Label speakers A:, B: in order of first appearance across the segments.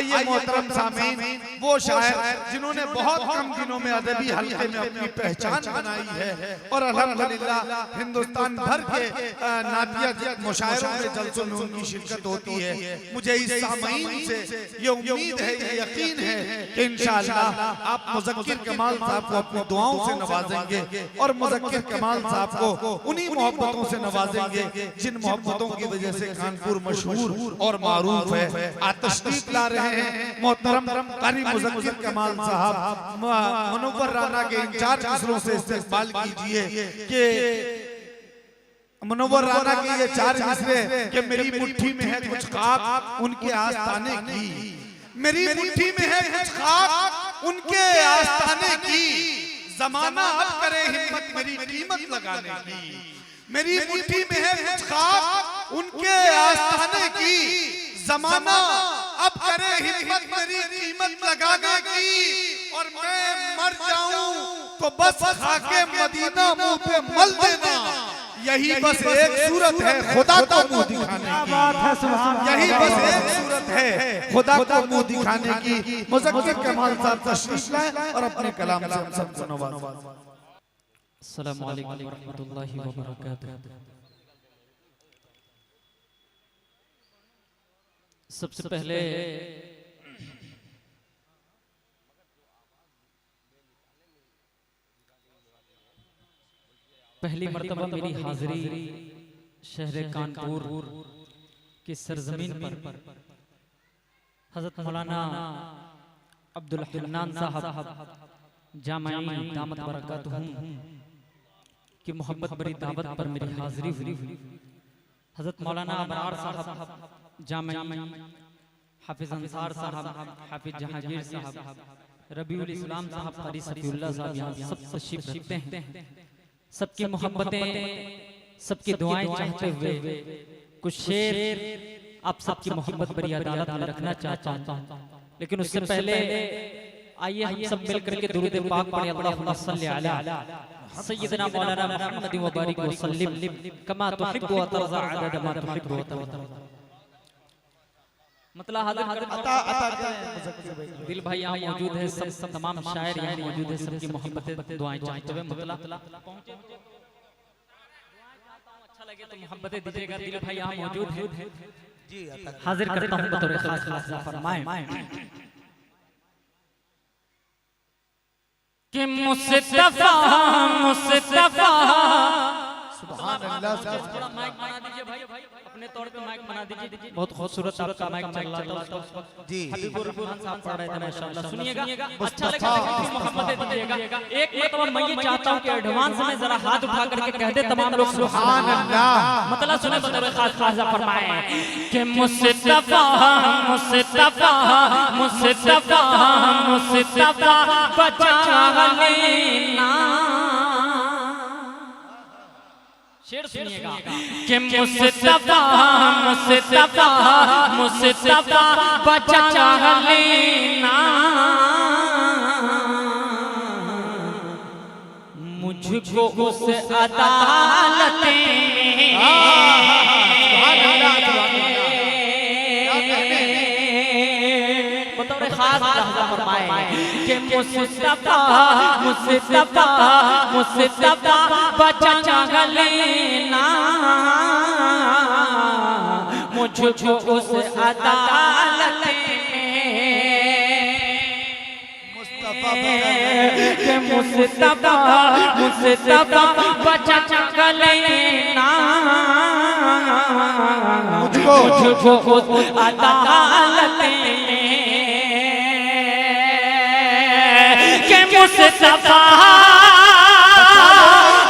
A: आइए मोहतरम सामीन, वो शायर जिन्होंने बहुत कम दिनों में अदबी हल्के में अपनी पहचान बनाई है और अल्हम्दुलिल्लाह हिंदुस्तान भर के नातिया मुशायरों में जलसों में उनकी शिरकत होती है। मुझे इस सामीन से ये उम्मीद है, ये यकीन है कि इंशाअल्लाह आप मुज़क्किर कमाल साहब को अपनी दुआओं से नवाजेंगे और मुज़क्किर कमाल साहब को उन्हीं मोहब्बतों से नवाजेंगे जिन मोहब्बतों की वजह से कानपुर मशहूर और मारूफ है। तशरीफ ला रहे हैं मोहतरम कारी मुज़क्किर कमाल साहब, मुनव्वर राना के इंचार्ज मिसरों से इस्तकबाल कीजिए कि मुनव्वर राना के ये 4 मिसरे कि मेरी मुट्ठी में है कुछ खाक उनके आस्ताने की, मेरी मुट्ठी में है कुछ खाक उनके आस्ताने की, ज़माना अब करे हिम्मत मेरी कीमत लगाने की, मेरी मुट्ठी में है कुछ खाक उनके आस्ताने की, ज़माना अब करे हिम्मत मेरी कीमत लगाने की, और मैं मर जाऊं तो बस खाके मदीना मुंह पे मल देना, यही बस एक सूरत है खुदा को मुंह दिखाने की, यही बस एक सूरत है खुदा को मुंह दिखाने की। मुज़क्किर कमाल साहब तशरीफ लाएं और अपने कलाम से हम सबको नवाजें।
B: अस्सलामु अलैकुम व रहमतुल्लाहि व बरकातुहू। सबसे पहले पहली मर्तबा मेरी हाजिरी शहर कानपुर की सरजमीन पर हजरत मौलाना अब्दुल हन्नान साहब जामाई दामत बरकातुहू की मोहब्बत भरी दावत पर मेरी हाजिरी हुई। हजरत मौलाना अबरार साहब जामाई, हाफिज अंसार साहब, हाफिज जहांगीर साहब, रबीउल इस्लाम साहब, कारी सफीउल्लाह साहब यहाँ सब तशरीफ रखते हैं। सबकी मोहब्बतें, सबकी दुआएं चाहते हुए कुछ शेर आप सबकी मोहब्बत भरी अदालत में रखना चाहता हूँ, लेकिन उससे पहले आइए हम सब मिलकर के दुरूद पाक पढ़ें। अल्लाहुम्मा सल्ली अला सय्यिदना मौलाना मुहम्मद व बारिक व सल्लिम कमा तुहिब्बु व तर्ज़ा अदद मा तुहिब्बु व तर्ज़ा। मतलब दिल भाई यहाँ मौजूद है, सब तमाम शायर यहाँ मौजूद है, सबकी मोहब्बतें दुआएं चाहते हुए मतलब अच्छा लगे तो मोहब्बतें दीजिएगा। दिल भाई यहाँ मौजूद है, हाजिर करता हूँ बतौर खास खास फरमाएं कि मुस्तफा मुस्तफा सुभान अल्लाह। थोड़ा माइक बना दीजिए भाई, अपने तौर पे माइक बना दीजिए। बहुत खूबसूरत आपका माइक चल रहा था जी। हबीबुर रहमान साहब पढ़ रहे थे माशाअल्लाह, सुनिएगा अच्छा लगेगा, मोहब्बतें दीजिएगा। एक मतलब मैं ये चाहता हूं कि एडवांस में जरा हाथ उठा करके कह दे तमाम लोग सुभान अल्लाह। मतलब सुने बतौर खास खास फरमाएं कि मुस्तफा मुस्तफा मुस्तफा मुस्तफा बचा लेना। शेर सुनिएगा कि मुस्तफा मुस्तफा मुस्तफा बचा लेना मुझको उस अदालत बतौर खास फरमाए कि मुस्तफा मुस्तफा मुस्तफा बचा लेना मुझको उस अदालत के मुस्तफा मुस्तफा बचा लेना मुझको उस अदालत के मुस्तफा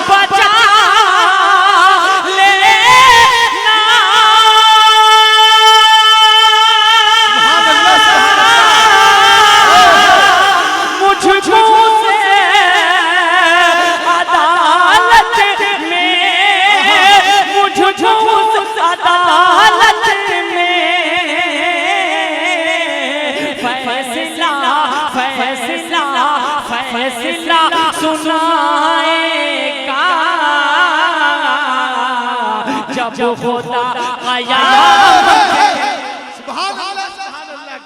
B: बचा लेना मुझको से अदालत में मुझको अदालत में फैसला फैसला फैसला सुनाएगा जब खुदा कयामत। सुभान अल्लाह सुभान अल्लाह।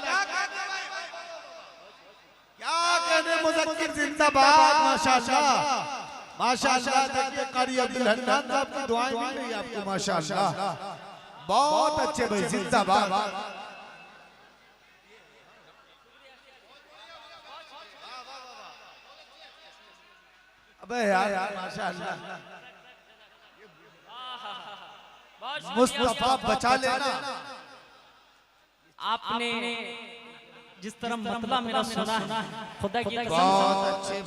A: जिंदाबाद। माशाअल्लाह माशाअल्लाह। देखिए कारी अब्दुल हन्नान साहब की दुआएं मिल रही आपको माशाअल्लाह। बहुत अच्छे भाई, जिंदाबाद। अबे यार माशाअल्लाह, मुस्तफा बचा लेना।
B: आपने जिस तरह मतलब मेरा सुना है, खुदा की कसम,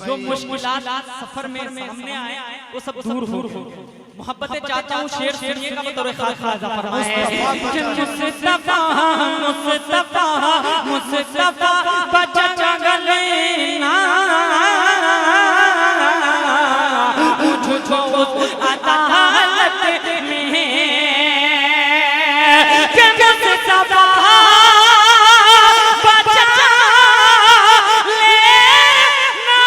B: जो मुश्किलात सफर में सामने आए वो सब दूर हो। मोहब्बतें चाहता हूँ, शेर सुनिएगा बतौर खाजा फरमाए। मुस्तफा मुस्तफा मुस्तफा बचा लेना मुझको अदालत में, कि मुस्तफा बचा लेना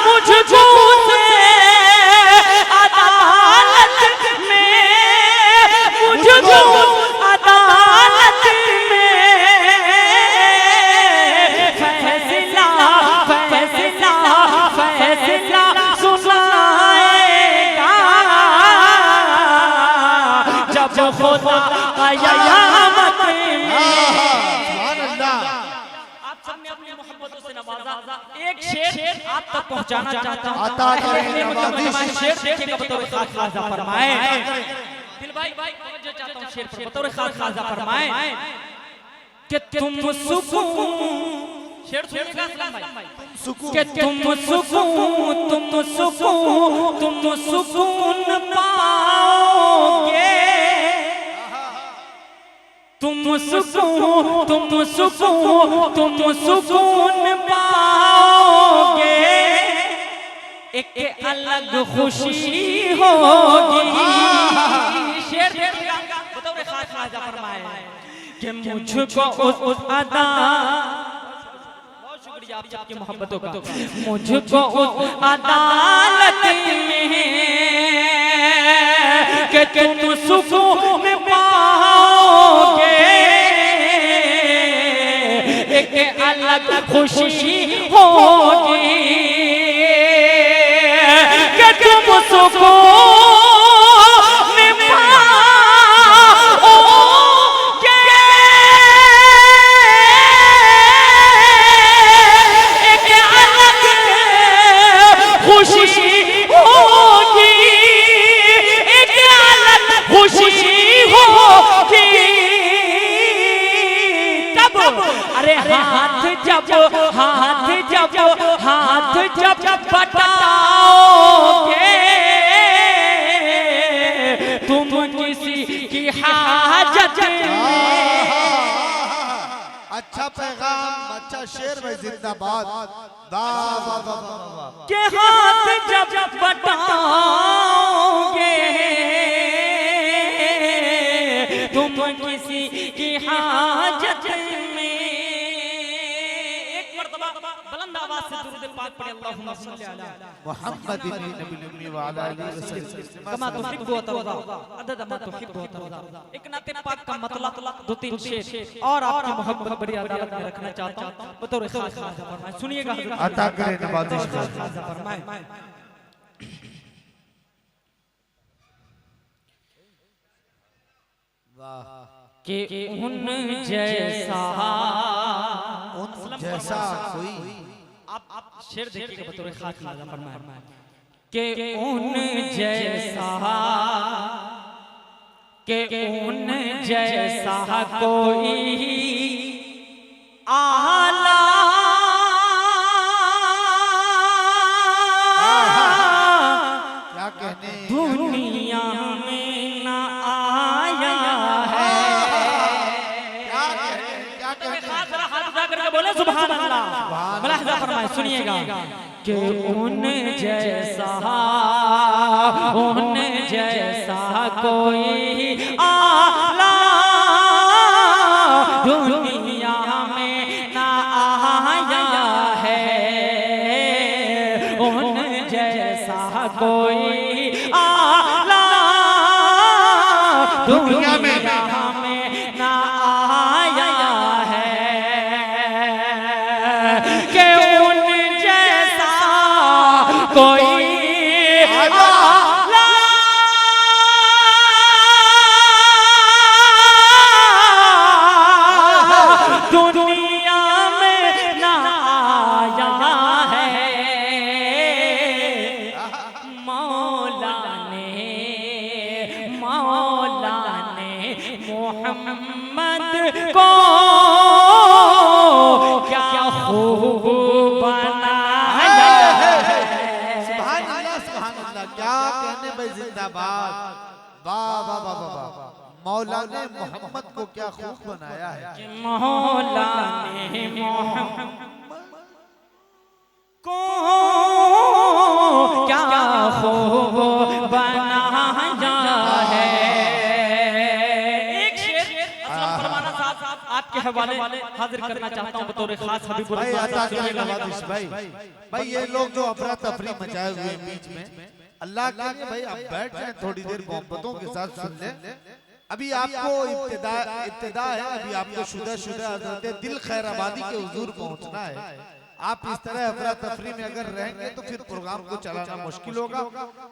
B: मुझको अदालत में, मुझको अदालत में फैसला फैसला फैसला सुनाएगा जब खुदा कयामत में। आप सबने अपनी मोहब्बतों से नवाजा। एक शेर आप तक पहुंचाना चाहता हूं। शेर देखिएगा बतौर खाजा फरमाए। दिल भाई जो चाहता हूं शेर पर बतौर खाजा फरमाए कि तुम सुकून, शेर सुनिएगा असलम भाई, कि तुम सुकून तुम सुकून पाओगे, तुम सुकून पाओगे, एक अलग खुशी होगी। शेर बतौर खाजा फरमाए कि मुझको उस अदा, शुक्रिया आप सबकी मोहब्बतों का, मुझको उस अदालत में कि तुम सुकून पाओगे, एक अलग खुशी होगी, कि तुम सुकून पाओगे, खुशी होगी, एक अलग खुशी होगी। तब अरे हाथ जब बटाओगे, तुम किसी की हाजत में।
A: अच्छा पैगाम, अच्छा शेर में जिंदाबाद।
B: के हाथ जब बटाओगे, तुम किसी की हाजत में। एक मर्तबा बुलंद आवाज से दुरूद पाक पढ़े, अल्लाहुम्मा सल्ली अला
A: मुहम्मद नबी व अला आलिहि वसल्लम
B: कमा तुहिब्बु व तर्दा अदद मा तुहिब्बु व तर्दा। एक नाते पाक का मतलब दो तीन शेर और आपकी मोहब्बत बड़ी अदालत में रखना चाहता हूं बतौर खाजा फरमाए। सुनिएगा
A: अता करे नवाज़िश
B: खाजा फरमाए कि उन जैसा
A: कोई।
B: आप शेर देखिएगा बतौर खाजा फरमाए कि उन जैसा कोई आला
A: क्या कहने
B: दुनिया में ना आया है।
A: क्या कहने
B: हाथ उठा करके बोले सुभान अल्लाह। मुलाहिजा फरमाए, सुनिएगा कि उन जैसा कोई आला दुनिया में ना आया है, उन जैसा कोई आला दुनिया में ना आया है।
A: जिंदाबाद। वाह वाह वाह वाह, मौला ने मोहम्मद को क्या खूब बनाया है।
B: मौला ने मोहम्मद को क्या खूब बनाया है। एक शेर असलम फरमाना साहब आपके हवाले हाजिर करना चाहता हूं बतौर खास हबीबुर
A: भाई भाई ये लोग जो अफरा तफरी मचाए हुए हैं बीच में, अल्लाह के लिए भाई आप बैठ जाए थोड़ी देर मोहब्बतों के साथ सुन ले। अभी आपको इब्तिदा है, अभी आपको शुदा हज़रत दिल खैराबादी के हुजूर पहुंचना है। आप इस तरह अफरा तफरी में अगर रहेंगे तो फिर प्रोग्राम को चलाना मुश्किल होगा।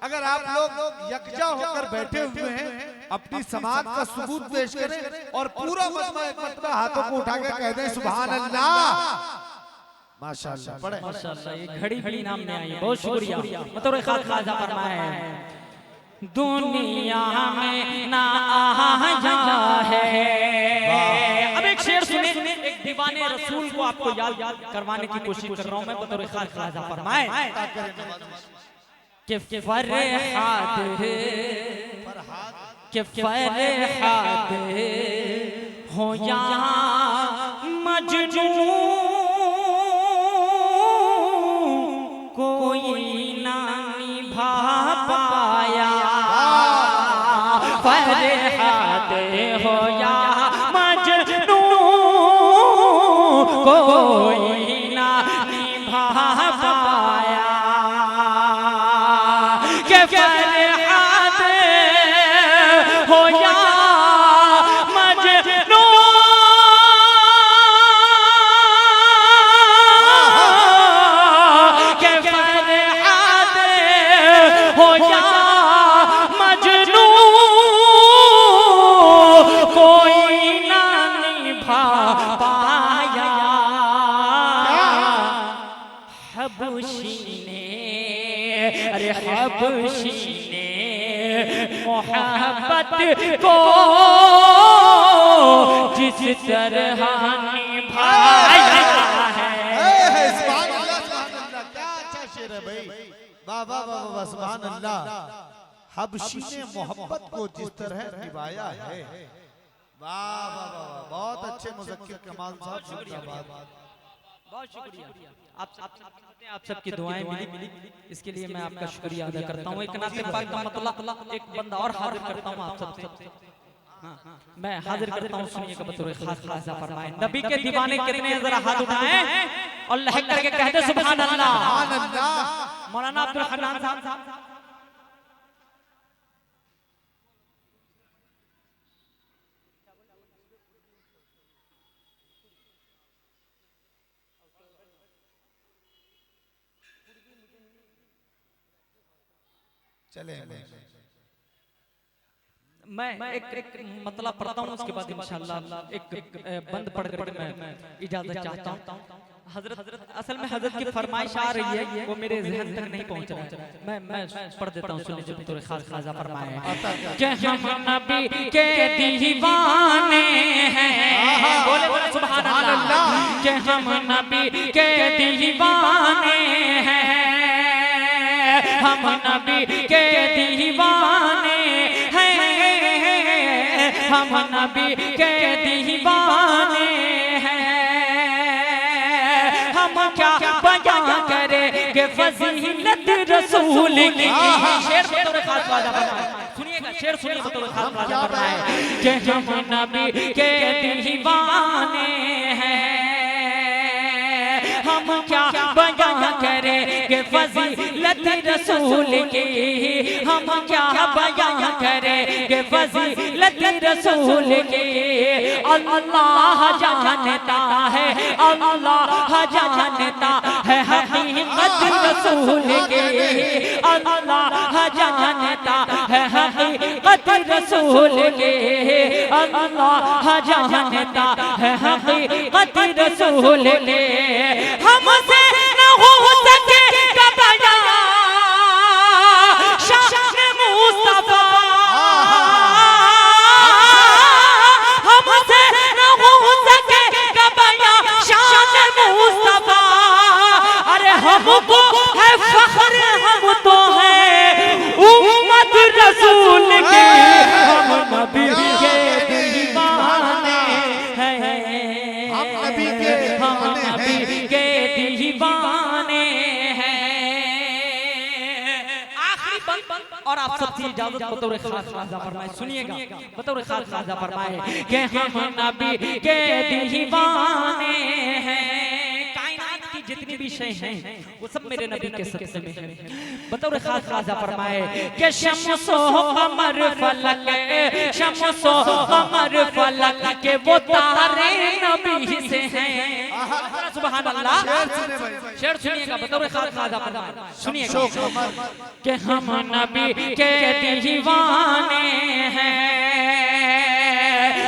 A: अगर आप लोग यकजा होकर बैठे हुए हैं, अपनी समाज का सबूत पेश करें और पूरा मजमा एक मरतबा हाथों को उठा के कह दें सुभान अल्लाह, माशाअल्लाह पढ़े।
B: माशाअल्लाह, ये घड़ी भी नाम में आई है, बहुत शुक्रिया। बतौर खास खाजा फरमाया है दुनिया में ना आया है। अब एक शेर सुने, एक दीवाने रसूल को आपको याद करवाने की कोशिश कर रहा हूं मैं बतौर खास खाजा फरमाए कि फरहाद हो या मजनू कोई ना निभा पाया। फरहाद हो या मजनू कोई ना निभा पाया। के फरहाद हो या मजनू के फरहाद हो या मजनू कोई ना निभा पाया। हबशी ने, अरे हबशी ने मोहब्बत को जिस तरह निभाया है।
A: सुभान अल्लाह, क्या अच्छा शेर है भाई, वाह वाह वाह वाह, सुभान अल्लाह। हबशी ने मोहब्बत को जिस तरह निभाया है, वाह वाह वाह, बहुत अच्छे मुज़क्किर कमाल साहब, जिंदाबाद।
B: बहुत शुक्रिया। आप सबकी दुआएं मिली, इसके लिए मैं आपका शुक्रिया अदा करता हूँ। एक नाते पाक का मतलब एक बंदा और हाजिर करता हूँ आप सबसे, मैं हाजिर करता हूँ, सुनिएगा बतौर खास खासा फरमाए। नबी के दीवाने कितने हैं जरा हाथ उठाएं और लहक करके कहते सुभान अल्लाह। मौलाना अब्दुल हन्नान साहब
A: चले
B: मैं एक मतलब पढ़ता हूँ, उसके बाद इंशाअल्लाह एक बंद पढ़ करके मैं इजाजत चाहता हूँ। हजरत असल में हजरत की फरमाइश आ रही है, वो मेरे ज़हन तक नहीं पहुँच रहा है। मैं पढ़ देता हूँ, सुन लीजिए बतौर खास खासा फरमाया कि हम नबी के दीवाने हैं। बोले बोले सुभान अल्लाह। कि हम नबी के दीवाने हैं, हम नबी के दीवाने हैं, हम नबी के दीवाने हैं। हम क्या बयां करेंगे फजीलत रसूल की। शेर बतौर खास खाजा फरमाए, सुनिएगा शेर सुनिए बतौर खास खाजा फरमाए कि हम नबी के दीवाने हैं। हम क्या बयां करेंगे फजीलत रसूल की। हम क्या बयां करेंगे फजीलत रसूल की। अल्लाह जानता है, अल्लाह जानता है हकीकत रसूल की। अल्लाह जानता है हकीकत रसूल की। अल्लाह जानता है हकीकत रसूल की। हमसे न हो सके कबया शान मुस्तफा, हमसे न हो सके कबया शान मुस्तफा। अरे हमको है फख्र, हम तो है उम्मत रसूल और आप सबसे इजाजत बतौर खास खाजा फरमाए, सुनिएगा बतौर खास खाजा फरमाए कि हम नबी के दीवाने हैं, कायनात की जितनी भी शय हैं वो सब मेरे नबी के सदक़े में है। बतौर खास खाजा फरमाए कि शम्सो कमर फलक, शम्सो कमर फलक के वो तारे नबी से हैं। सुभान अल्लाह। शेर सुनिएगा बतौर खास खाजा फरमाए, सुनिएगा कि हम नबी के दीवाने हैं,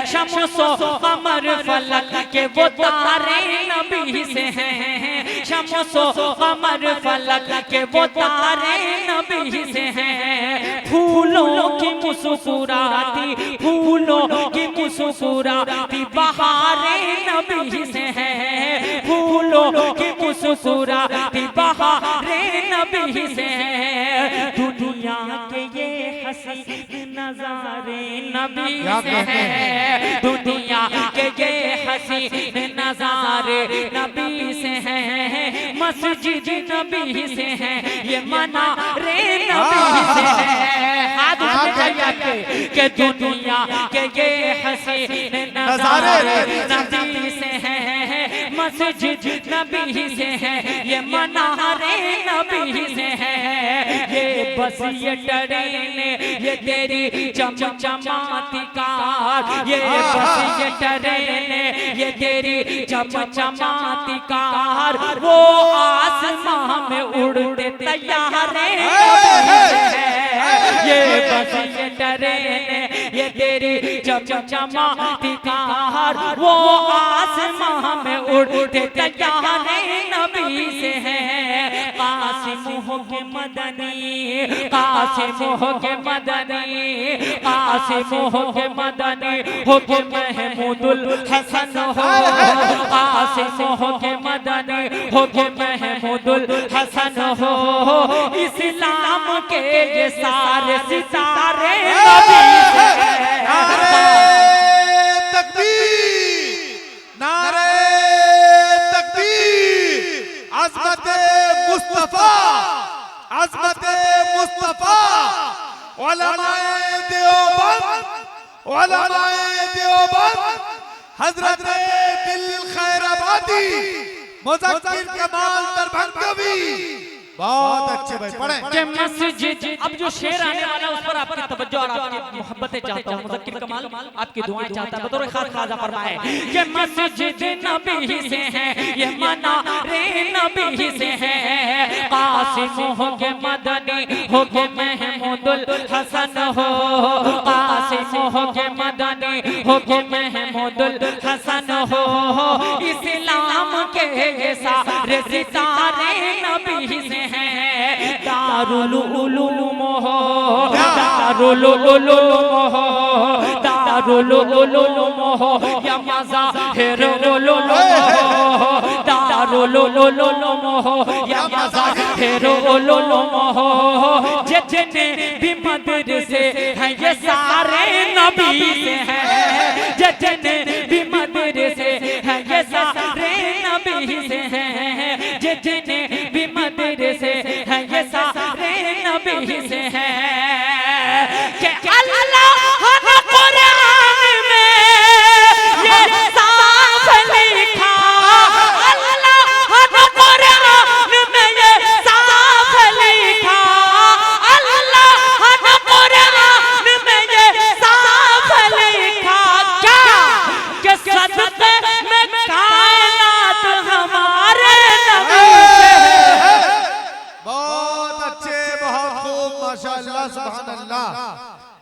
B: शम्सो कमर फलक के वो तारे नबी से हैं, शम्सो कमर फलक के वो तारे नबी से हैं। फूलों की मुस्कुराती, फूलों की मुस्कुराती बहारे नबी से हैं, फूलों की मुस्कुराती बहारे नबी से हैं। दुनिया के ये हसीन नजारे नबी से हैं, दुनिया के ये हसीन नजारे नबी से हैं, मस्जिद नबी से हैं, ये मनारे नबी से हैं। हाथ उठाइए के दुनिया के ये हसीन नजारे नबी से हैं, मस्जिद नबी से हैं, ये मनारे नबी से हैं। ये बस ये ट्रेन ये तेरी चमचमाती कार, ये बस ये ट्रेन ये तेरी चमचमाती कार, वो आसमां में उड़ते तैयार है। ये बस ये ट्रेन ये तेरी चमचमाती कार, वो आसमां में उड़ते तैयार नबी से है। कासिम हो के मदनी, कासिम हो के मदनी, कासिम हो के मदनी हो के महमूदुल हसन हो, कासिम हो के मदनी हो के महमूदुल हसन हो। इस्लाम के ये सारे सितारे नबी से हैं।
A: नारे तकबीर, नारे तकबीर, अज़मत मुस्तफा, अज़मत मुस्तफा, उलमाए देवबंद, उलमाए देवबंद, हज़रत दिल खैराबादी, मुज़क्किर कमाल दरभंगवी। बहुत अच्छे भाई पढ़े
B: के मस्जिद। अब जो शेर आने वाला उस पर आपकी तवज्जो और आपकी मोहब्बतें चाहता हूं, मुज़क्किर कमाल आपकी दुआएं चाहता है। बतौर खास खाजा फरमाए कि मस्जिद नबी से हैं, ये मनारे नबी से हैं। कासिम हो के मदनी हो के महमूदुल हसन हो, कासिम हो के मदनी हो के महमूदुल हसन हो। इस्लाम के सारे सितारे नबी से हैं। दारुल उलूम हो, दारुल उलूम हो, दारुल उलूम हो, या मज़ाहिर उलूम हो, दारुल उलूम हो, या मज़ाहिर उलूम हो। जितने भी मदरसे हैं ये सारे नबी से हैं, जितने भी मदरसे हैं ये सारे नबी से हैं, जितने भी मदरसे हैं ये सारे नबी से हैं। कि अल्लाह ने कुरान में ये साफ लिखा, अल्लाह ने कुरान में ये साफ लिखा, अल्लाह ने कुरान में ये साफ लिखा। क्या कि सदक़े में कायनात हमारे नबी से है।
A: बहुत अच्छे, बहुत खूब, माशाअल्लाह, सुभान अल्लाह।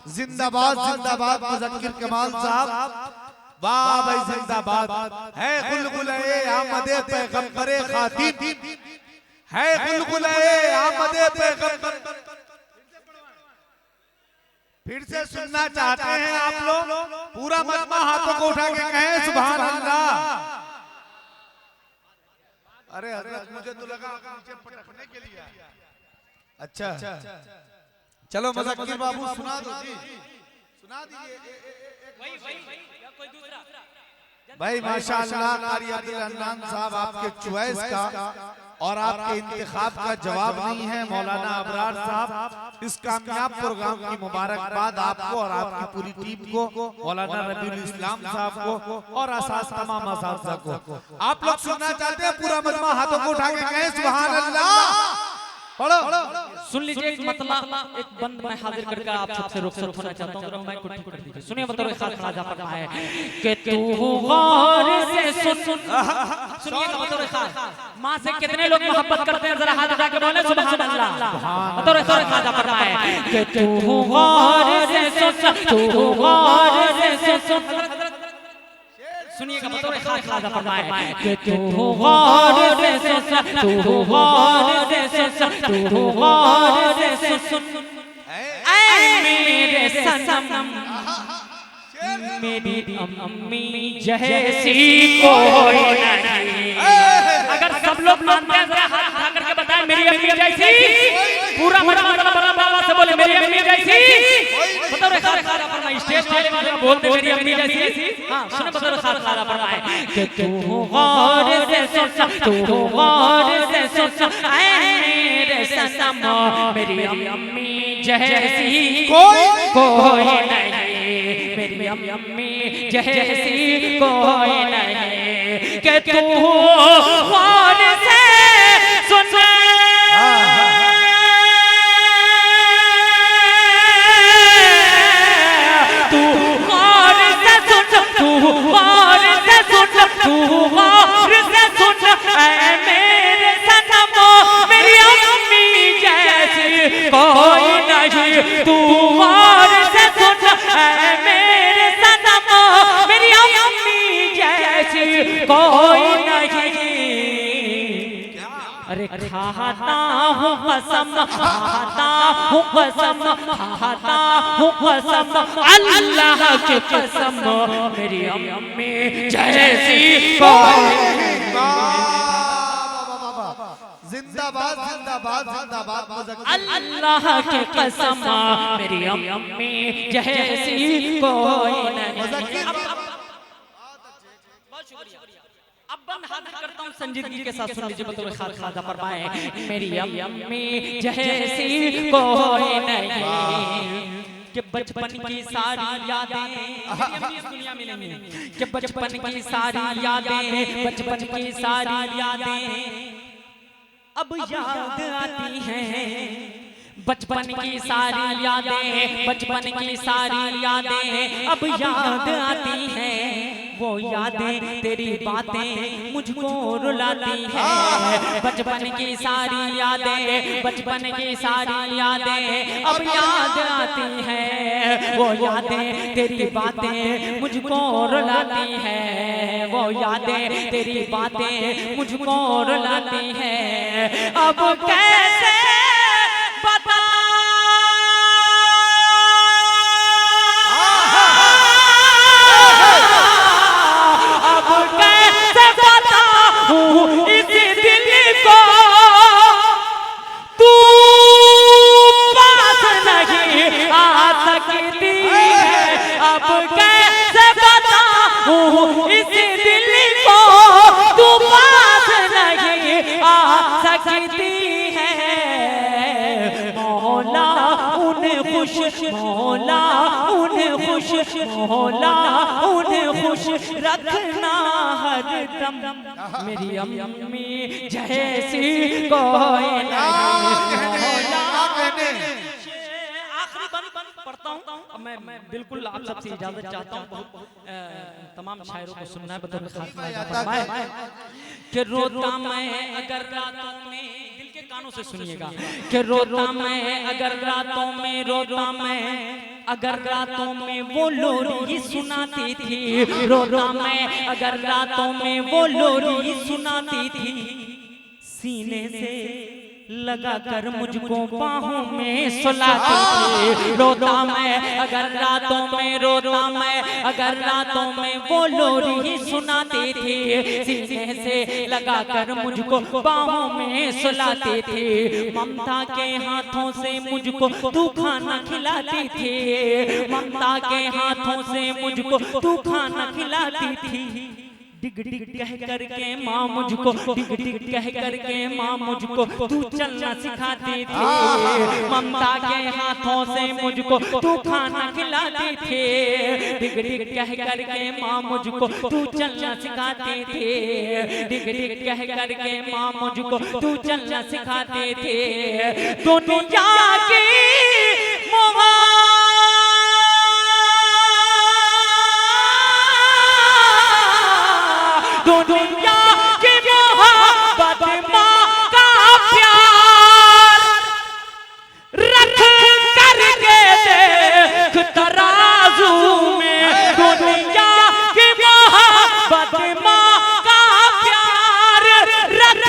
A: जिंदाबाद जिंदाबाद मुज़क्किर कमाल साहब, वाह भाई जिंदाबाद। है गुलगुले आमदे पैगंबरे खातिम, है गुलगुले आमदे पैगंबर। फिर से सुनना चाहते हैं आप लोग? पूरा मजमा हाथों को उठा के कहें सुभान अल्लाह। अरे हजरत मुझे तो लगा नीचे पटकने के लिए। अच्छा चलो मुज़क्किर बाबू सुना दो जी, सुना दीजिए भाई। माशाअल्लाह कारी अब्दुल हन्नान साहब आपके चॉइस का और आपके इंतखाब का जवाब नहीं है मौलाना अबरार साहब। इस कामयाब प्रोग्राम की मुबारकबाद आपको और आपकी पूरी टीम को, मौलाना रबीउल इस्लाम साहब को और आसास तमाम असातिज़ा को। आप लोग सुनना चाहते हैं? पूरा मजमा हाथों को उठा के कहें सुभान अल्लाह। पढ़ो।
B: सुन लीजिए एक मतलब एक बंद मैं हाजिर करके आप सबसे रुखसत होना चाहता हूं। मैं को ठीक कर दीजिए। सुनिए मतलब एक खास राजा पढ़ा है कि तू गौर से सुन। सुनिए मतलब एक खास मां से कितने लोग मोहब्बत करते हैं जरा हाथ उठा के बोले सुभान अल्लाह। मतलब एक राजा पढ़ा है कि तू गौर से सुन, तू गौर से सुन। सुनिएगा मतलब एक खास राजा पढ़ा है कि तू गौर से सुन, तू गौर से सुन, तू गौर से सुन। ऐ मेरे सनम मेरी अम्मी जैसी कोई नहीं। अगर सब लोग मानते हैं जरा हाथ उठा करके बताएं मेरी अम्मी जैसी। पूरा मतलब बाबा से बोले मेरी अम्मी जैसी। मतलब एक खास फरमा स्टेज वाले वाले बोलते मेरी अम्मी जैसी। हां सुनो मतलब खास फरमा है कि तू गौर से सुन, तू गौर से सुन। ऐ मेरे सनम मेरी अम्मी जैसी कोई नहीं, मेरी अम्मी जैसी कोई नहीं। कि तू गौर से सुन, तू गौर से सुन, तू गौर से सुन, तू गौर से सुन। ऐ मेरे सनम मेरी अम्मी जैसी कोई नहीं, तू गौर से सुन। ऐ मेरे सनम मेरी अम्मी जैसी कोई नहीं। अरे खाता हूँ कसम, खाता हूँ कसम, खाता हूँ कसम अल्लाह की कसम मेरी अम्मी जैसी कोई।
A: जिंदाबाद जिंदाबाद जिंदाबाद।
B: अल्लाह की कसम मेरी अम्मी जैसी कोई नहीं। अब बंद हाजिर करता हूँ संजीदगी के साथ। सुन लीजिए मतलब खाजा फरमाए मेरी अम्मी जैसी कोई नहीं। कि बचपन की सारी यादें इस दुनिया में नहीं है। कि बचपन की सारी यादें, बचपन की सारी यादें अब याद आती हैं। बचपन की सारी यादें, बचपन की सारी यादें अब याद आती हैं। वो यादें तेरी बातें मुझको रुलाती हैं। बचपन की सारी यादें, बचपन की सारी यादें अब याद आती हैं। वो यादें तेरी बातें मुझको रुलाती हैं। वो यादें तेरी बातें मुझको रुलाती हैं। अब कैसे बता इस दिल को तू पास नहीं आ सकती है। अब कैसे बताऊं इस दिल को तू पास नहीं आ सकती है। मौला उन्हें खुश, मौला उन्हें खुश, मौला उन्हें खुश रखना हरदम मेरी अम्मी जैसी कोई नहीं। आखिरी बंद पढ़ता हूँ। मैं बिल्कुल आप सबसे इजाजत चाहता हूँ। बहुत तमाम शायरों को सुनना है बदल कि रोता मैं अगर रातों में, दिल के कानों से सुनिएगा कि रोता मैं अगर रातों में, रोता मैं अगर रातों में वो लोरी सुनाती थी। रोता मैं अगर रातों में वो लोरी सुनाती थी। सीने से लगा कर मुझको बाहों में सुलाती थी। रोता मैं अगर रातों में, रोता मैं अगर रातों में वो लोरी सुनाती थी। सीने से लगा कर मुझको बाहों में सुलाती थी। ममता के हाथों से मुझको तू खाना खिलाती थी। ममता के हाथों से मुझको तू खाना खिलाती थी। डिग डिग कह करके माँ मुझको, डिग डिग कह करके माँ मुझको तू चलना सिखाती थी, ममता के हाथों से मुझको तू खाना खिलाती थी। डिग डिग कह करके माँ मुझको तू चलना सिखाती थी, डिग डिग कह करके माँ मुझको तू चलना सिखाती थी। दुनिया की दुनिया की मोहब्बत माँ का प्यार रख करके देख तराजू में। दुनिया की मोहब्बत माँ का प्यार रख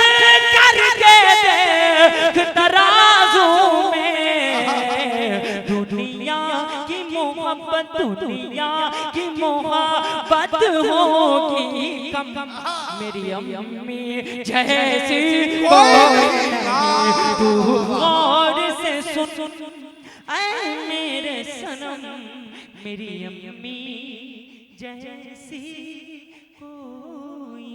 B: करके देख तराजू में। दुनिया की मोहब्बत, दुनिया की मोहब्बत होगी कम मेरी अम्मी जैसी तू गौर से सुन ऐ मेरे सनम, मेरी अम्मी जैसी